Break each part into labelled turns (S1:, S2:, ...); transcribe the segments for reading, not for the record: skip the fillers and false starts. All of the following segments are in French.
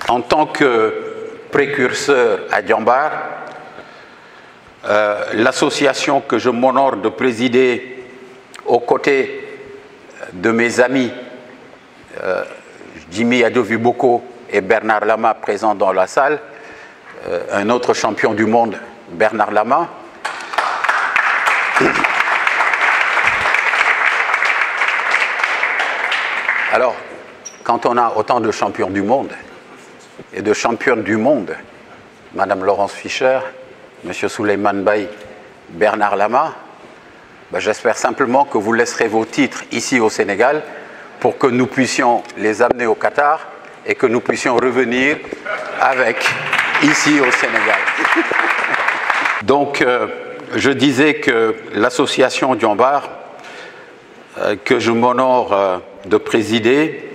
S1: En tant que précurseur à Diambar, l'association que je m'honore de présider aux côtés de mes amis Jimmy Adoviboko et Bernard Lama présents dans la salle, un autre champion du monde, Bernard Lama. Alors, quand on a autant de champions du monde et de championnes du monde, Madame Laurence Fischer, Monsieur Souleymane Baye, Bernard Lama, ben j'espère simplement que vous laisserez vos titres ici au Sénégal pour que nous puissions les amener au Qatar et que nous puissions revenir avec ici au Sénégal. Donc, je disais que l'association Diambar, que je m'honore de présider,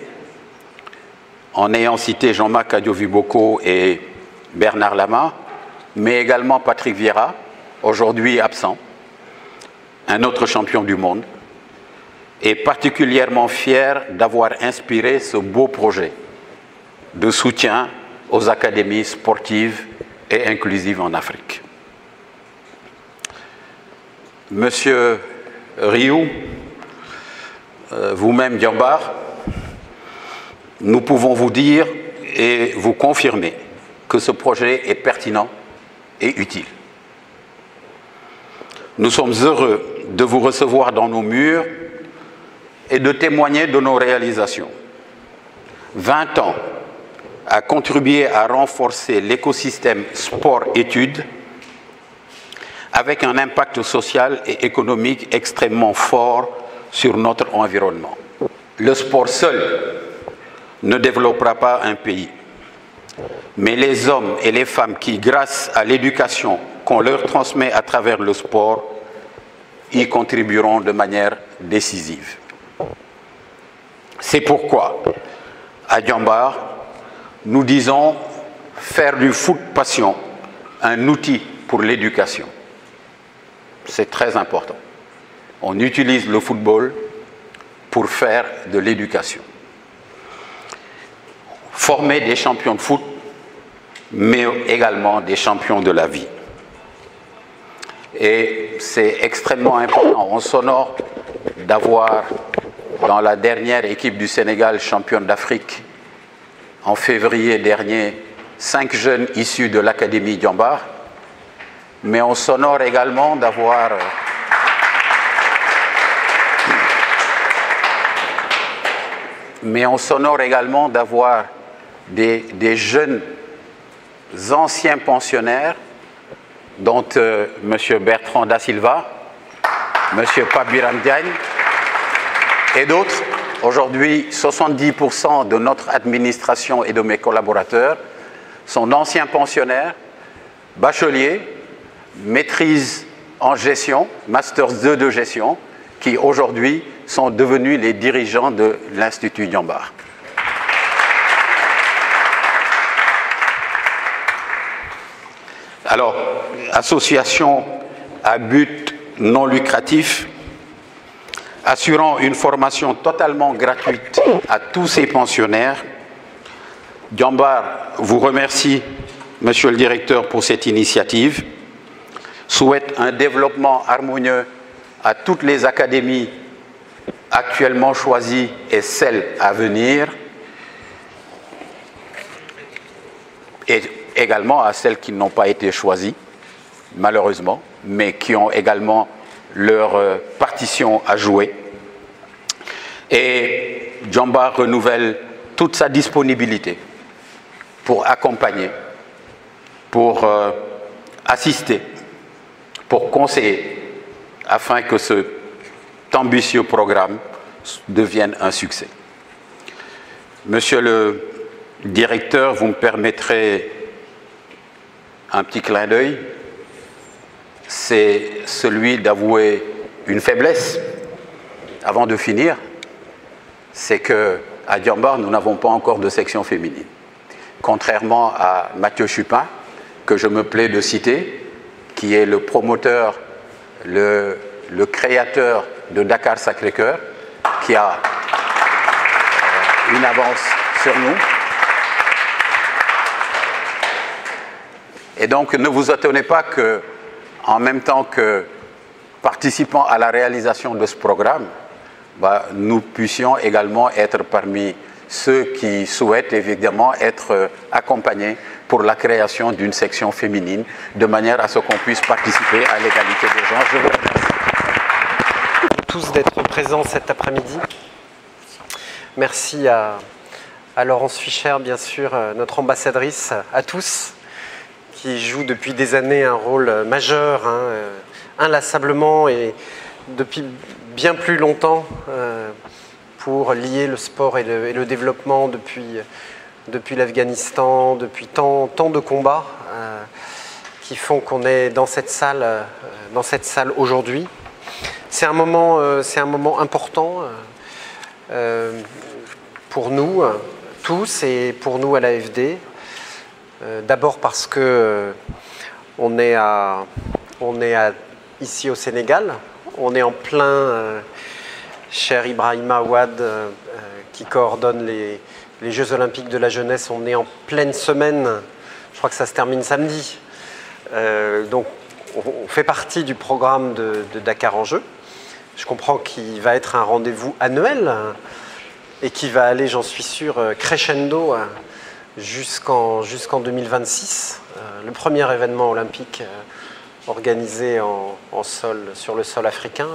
S1: en ayant cité Jean-Marc Adoviboko et Bernard Lama, mais également Patrick Vieira, aujourd'hui absent, un autre champion du monde, est particulièrement fier d'avoir inspiré ce beau projet de soutien aux académies sportives et inclusives en Afrique. Monsieur Rioux, vous-même Diambar, nous pouvons vous dire et vous confirmer que ce projet est pertinent et utile. Nous sommes heureux de vous recevoir dans nos murs et de témoigner de nos réalisations. 20 ans à contribuer à renforcer l'écosystème sport-études avec un impact social et économique extrêmement fort sur notre environnement. Le sport seul ne développera pas un pays, mais les hommes et les femmes qui, grâce à l'éducation qu'on leur transmet à travers le sport, y contribueront de manière décisive. C'est pourquoi, à Diambar, nous disons faire du foot passion un outil pour l'éducation. C'est très important. On utilise le football pour faire de l'éducation. Former des champions de foot, mais également des champions de la vie. Et c'est extrêmement important. On s'honore d'avoir, dans la dernière équipe du Sénégal championne d'Afrique, en février dernier, 5 jeunes issus de l'Académie Diambar, mais on s'honore également d'avoir des jeunes anciens pensionnaires, dont M. Bertrand Da Silva, M. Pabiram Diagne et d'autres. Aujourd'hui, 70% de notre administration et de mes collaborateurs sont d'anciens pensionnaires, bacheliers, maîtrise en gestion, Masters 2 de gestion, qui aujourd'hui sont devenus les dirigeants de l'Institut Diambar. Alors, association à but non lucratif, assurant une formation totalement gratuite à tous ces pensionnaires, Diambar vous remercie, Monsieur le Directeur, pour cette initiative, souhaite un développement harmonieux à toutes les académies actuellement choisies et celles à venir, et également à celles qui n'ont pas été choisies, malheureusement, mais qui ont également leur partition à jouer. Et Diambar renouvelle toute sa disponibilité pour accompagner, pour assister, pour conseiller, afin que cet ambitieux programme devienne un succès. Monsieur le Directeur, vous me permettrez un petit clin d'œil, c'est celui d'avouer une faiblesse avant de finir, c'est qu'à Diambar, nous n'avons pas encore de section féminine. Contrairement à Mathieu Chupin, que je me plais de citer, qui est le promoteur, le créateur de Dakar Sacré-Cœur, qui a une avance sur nous. Et donc, ne vous étonnez pas qu'en même temps que participant à la réalisation de ce programme, nous puissions également être parmi ceux qui souhaitent évidemment être accompagnés pour la création d'une section féminine, de manière à ce qu'on puisse participer à l'égalité des genres. Je vous remercie.
S2: Tous d'être présents cet après-midi. Merci à Laurence Fischer, bien sûr, notre ambassadrice, à tous, qui joue depuis des années un rôle majeur, inlassablement et depuis bien plus longtemps pour lier le sport et le développement depuis l'Afghanistan, depuis tant de combats qui font qu'on est dans cette salle aujourd'hui. C'est un moment important pour nous tous et pour nous à l'AFD. D'abord parce que on est ici au Sénégal, on est en plein, cher Ibrahima Ouad, qui coordonne les Jeux Olympiques de la jeunesse, on est en pleine semaine, je crois que ça se termine samedi. Donc on fait partie du programme de Dakar en Jeux. Je comprends qu'il va être un rendez-vous annuel et qui va aller, j'en suis sûr, crescendo jusqu'en 2026. Le premier événement olympique organisé sur le sol africain,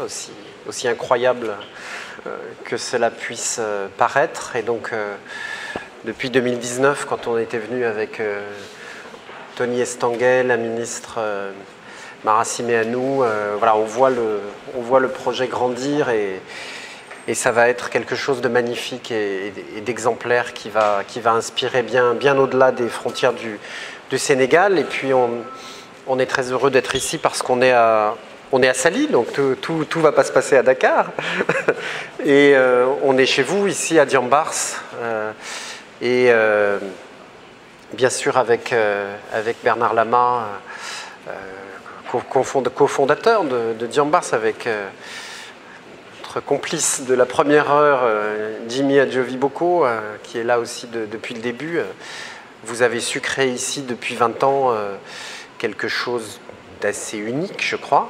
S2: aussi incroyable que cela puisse paraître. Et donc, depuis 2019, quand on était venu avec Tony Estanguet, la ministre Mara Simeanou, voilà, on voit le projet grandir et ça va être quelque chose de magnifique et d'exemplaire qui va inspirer bien au-delà des frontières du Sénégal. Et puis on est très heureux d'être ici parce qu'on est à Saly, donc tout ne va pas se passer à Dakar. Et on est chez vous, ici à Diambars. Et bien sûr avec Bernard Lama, cofondateur de Diambars, avec notre complice de la première heure, Jimmy Adjoviboko, qui est là aussi depuis le début. Vous avez su créer ici depuis 20 ans quelque chose d'assez unique, je crois,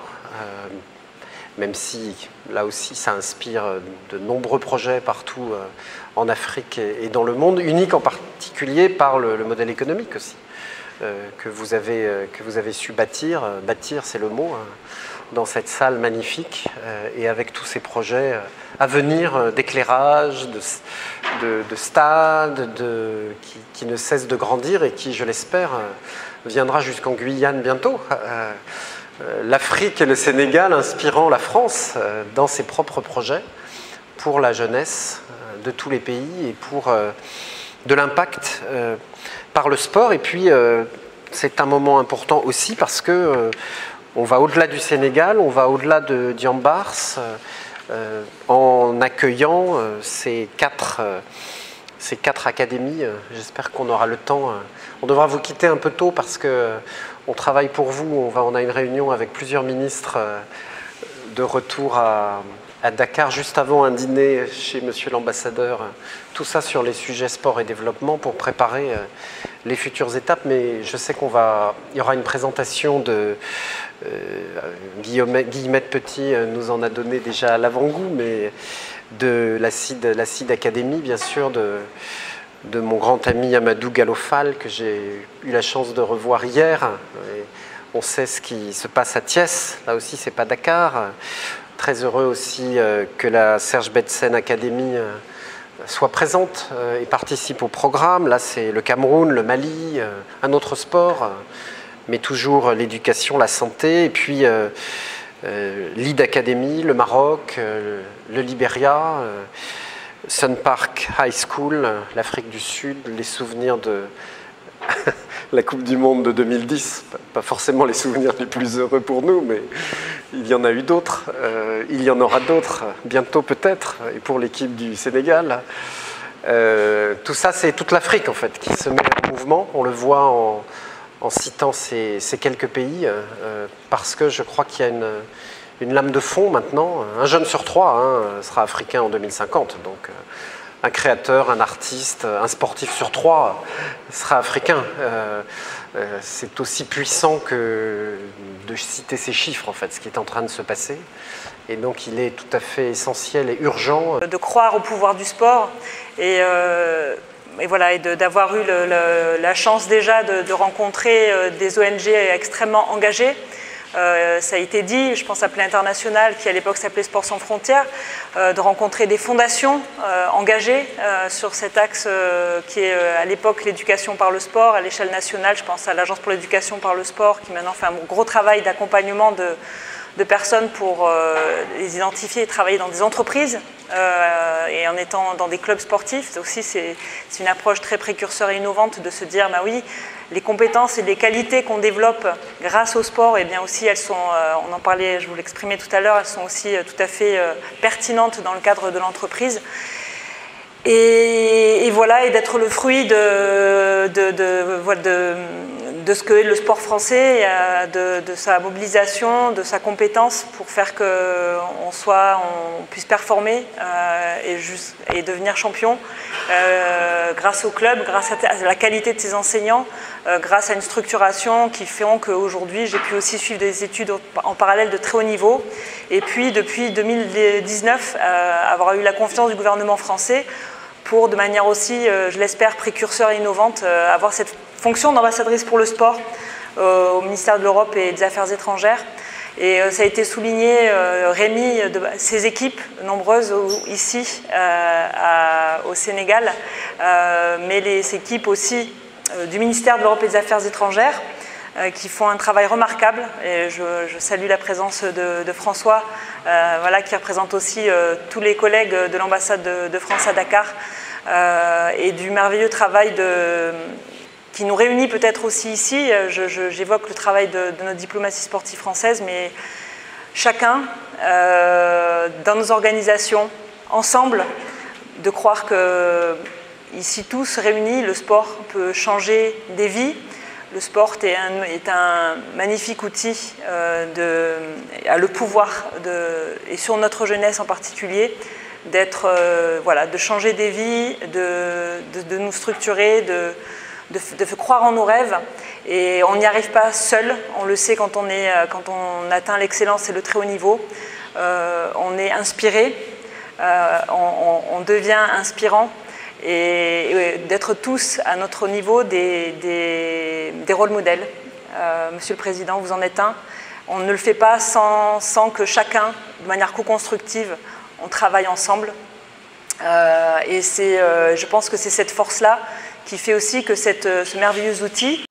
S2: même si là aussi ça inspire de nombreux projets partout en Afrique et dans le monde, unique en particulier par le modèle économique aussi, que vous avez su bâtir. Bâtir, c'est le mot, dans cette salle magnifique, et avec tous ces projets à venir d'éclairage, de stades, qui ne cessent de grandir et qui, je l'espère, viendra jusqu'en Guyane bientôt. L'Afrique et le Sénégal inspirant la France dans ses propres projets pour la jeunesse de tous les pays et pour de l'impact par le sport. Et puis, c'est un moment important aussi parce que on va au-delà du Sénégal, on va au-delà de Diambars en accueillant ces quatre académies. J'espère qu'on aura le temps. On devra vous quitter un peu tôt parce qu'on travaille pour vous. On a une réunion avec plusieurs ministres de retour à Dakar juste avant un dîner chez monsieur l'ambassadeur. Tout ça sur les sujets sport et développement pour préparer les futures étapes. Mais je sais il y aura une présentation de Guillemette Petit nous en a donné déjà à l'avant-goût, mais de la CID Academy, bien sûr, de mon grand ami Amadou Galofal, que j'ai eu la chance de revoir hier. Et on sait ce qui se passe à Thiès, là aussi c'est pas Dakar. Très heureux aussi que la Serge Betsen Academy soit présente et participe au programme. Là c'est le Cameroun, le Mali, un autre sport, mais toujours l'éducation, la santé, et puis l'ID Academy, le Maroc, le Libéria, Sun Park High School, l'Afrique du Sud, les souvenirs de la Coupe du Monde de 2010, pas forcément les souvenirs les plus heureux pour nous, mais il y en a eu d'autres, il y en aura d'autres, bientôt peut-être, et pour l'équipe du Sénégal. Tout ça, c'est toute l'Afrique en fait qui se met en mouvement, on le voit en citant ces quelques pays, parce que je crois qu'il y a une lame de fond maintenant. Un jeune sur 3 sera africain en 2050, donc un créateur, un artiste, un sportif sur 3 sera africain. C'est aussi puissant que de citer ces chiffres, en fait, ce qui est en train de se passer. Et donc il est tout à fait essentiel et urgent.
S3: De croire au pouvoir du sport et voilà, et d'avoir eu la chance déjà de rencontrer des ONG extrêmement engagées. Ça a été dit, je pense à Play International, qui à l'époque s'appelait Sport sans frontières, de rencontrer des fondations engagées sur cet axe qui est à l'époque l'éducation par le sport. À l'échelle nationale, je pense à l'Agence pour l'éducation par le sport, qui maintenant fait un gros travail d'accompagnement de personnes pour les identifier et travailler dans des entreprises et en étant dans des clubs sportifs. Aussi, c'est une approche très précurseur et innovante de se dire, bah oui, les compétences et les qualités qu'on développe grâce au sport, et bien aussi, elles sont, on en parlait, je vous l'exprimais tout à l'heure, elles sont aussi tout à fait pertinentes dans le cadre de l'entreprise. Et voilà, et d'être le fruit de ce que est le sport français, de sa mobilisation, de sa compétence pour faire qu'on puisse performer et devenir champion grâce au club, grâce à la qualité de ses enseignants, grâce à une structuration qui fait qu'aujourd'hui j'ai pu aussi suivre des études en parallèle de très haut niveau et puis depuis 2019 avoir eu la confiance du gouvernement français pour de manière aussi, je l'espère, précurseur et innovante, avoir cette fonction d'ambassadrice pour le sport au ministère de l'Europe et des Affaires étrangères. Et ça a été souligné, Rémi, ses équipes nombreuses ici au Sénégal, mais les équipes aussi du ministère de l'Europe et des Affaires étrangères qui font un travail remarquable. Et je salue la présence de François, voilà, qui représente aussi tous les collègues de l'ambassade de France à Dakar et du merveilleux travail qui nous réunit peut-être aussi ici. J'évoque le travail de notre diplomatie sportive française, mais chacun, dans nos organisations, ensemble, de croire que ici tous réunis, le sport peut changer des vies. Le sport est un magnifique outil, a le pouvoir, et sur notre jeunesse en particulier, voilà, de changer des vies, de nous structurer, de croire en nos rêves. Et on n'y arrive pas seul, on le sait quand on atteint l'excellence et le très haut niveau. On est inspiré, on devient inspirant. Et d'être tous à notre niveau des rôles modèles. Monsieur le Président, vous en êtes un. On ne le fait pas sans que chacun, de manière co-constructive, on travaille ensemble. Et je pense que c'est cette force-là qui fait aussi que ce merveilleux outil